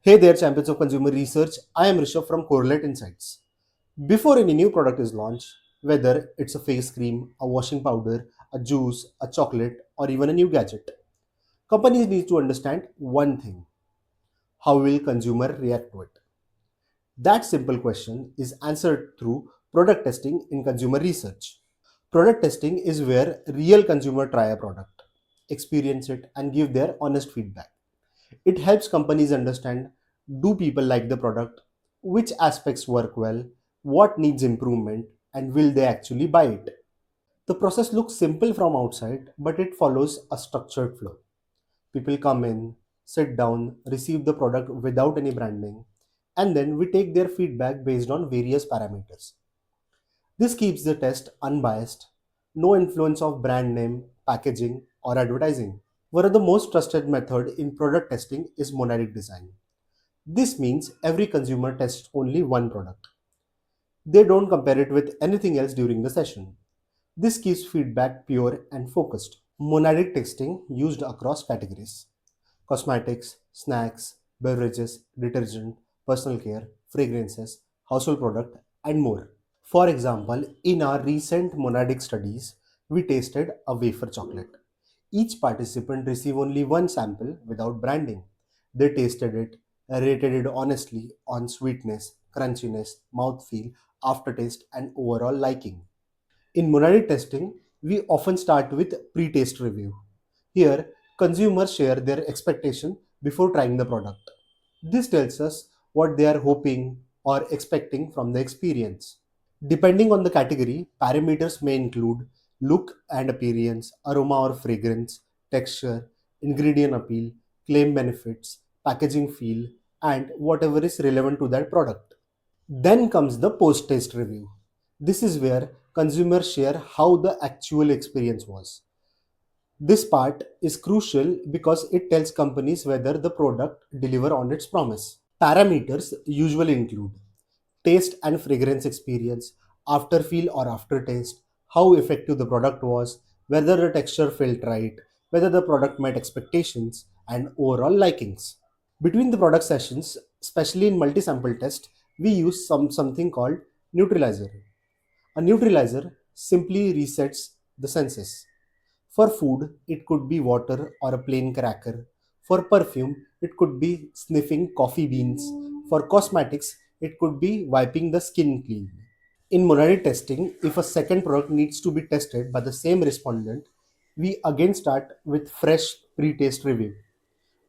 Hey there, champions of consumer research. I am Rishabh from Correlate Insights. Before any new product is launched, whether it's a face cream, a washing powder, a juice, a chocolate, or even a new gadget, companies need to understand one thing: how will consumer react to it? That simple question is answered through product testing in consumer research. Product testing is where real consumer try a product, experience it, and give their honest feedback. It helps companies understand, do people like the product, which aspects work well, what needs improvement, and will they actually buy it. The process looks simple from outside, but it follows a structured flow. People come in, sit down, receive the product without any branding, and then we take their feedback based on various parameters. This keeps the test unbiased, no influence of brand name, packaging, or advertising. One of the most trusted method in product testing is monadic design. This means every consumer tests only one product. They don't compare it with anything else during the session. This keeps feedback pure and focused. Monadic testing used across categories: cosmetics, snacks, beverages, detergent, personal care, fragrances, household product, and more. For example, in our recent monadic studies, we tasted a wafer chocolate. Each participant received only one sample without branding. They tasted it, rated it honestly on sweetness, crunchiness, mouthfeel, aftertaste, and overall liking. In monadic testing, we often start with pre-taste review. Here, consumers share their expectation before trying the product. This tells us what they are hoping or expecting from the experience. Depending on the category, parameters may include look and appearance, aroma or fragrance, texture, ingredient appeal, claim benefits, packaging feel, and whatever is relevant to that product. Then comes the post taste review. This is where consumers share how the actual experience was. This part is crucial because it tells companies whether the product deliver on its promise. Parameters usually include taste and fragrance experience, after feel or aftertaste, how effective the product was, whether the texture felt right, whether the product met expectations, and overall likings. Between the product sessions, especially in multi-sample test, we use something called neutralizer. A neutralizer simply resets the senses. For food, it could be water or a plain cracker. For perfume, it could be sniffing coffee beans. For cosmetics, it could be wiping the skin clean. In monadic testing, if a second product needs to be tested by the same respondent, we again start with fresh pre-taste review.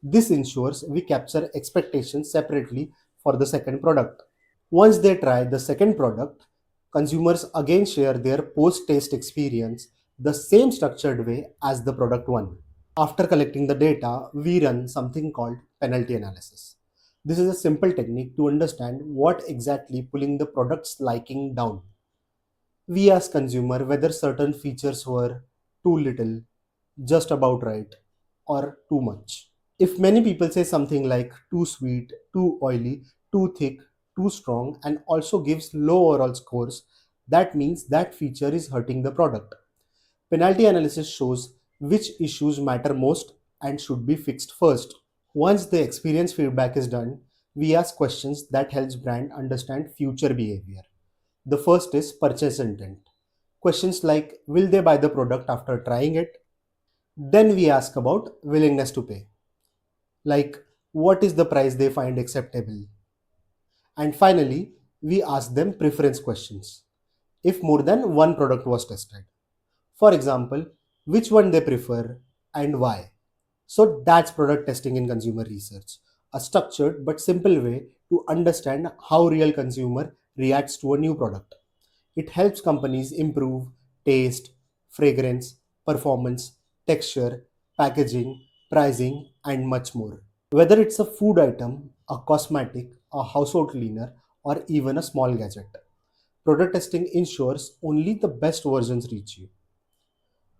This ensures we capture expectations separately for the second product. Once they try the second product, consumers again share their post-taste experience the same structured way as the product one. After collecting the data, we run something called penalty analysis. This is a simple technique to understand what exactly pulling the product's liking down. We ask consumer whether certain features were too little, just about right, or too much. If many people say something like too sweet, too oily, too thick, too strong, and also gives low overall scores, that means that feature is hurting the product. Penalty analysis shows which issues matter most and should be fixed first. Once the experience feedback is done, we ask questions that helps brand understand future behavior. The first is purchase intent. Questions like will they buy the product after trying it? Then we ask about willingness to pay, like what is the price they find acceptable. And finally, we ask them preference questions. If more than one product was tested, for example, which one they prefer and why. So that's product testing in consumer research, a structured but simple way to understand how real consumer reacts to a new product. It helps companies improve taste, fragrance, performance, texture, packaging, pricing, and much more. Whether it's a food item, a cosmetic, a household cleaner, or even a small gadget, product testing ensures only the best versions reach you.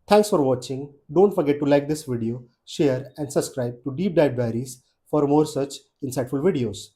Thanks for watching. Don't forget to like this video, share, and subscribe to Deep Dive Diaries for more such insightful videos.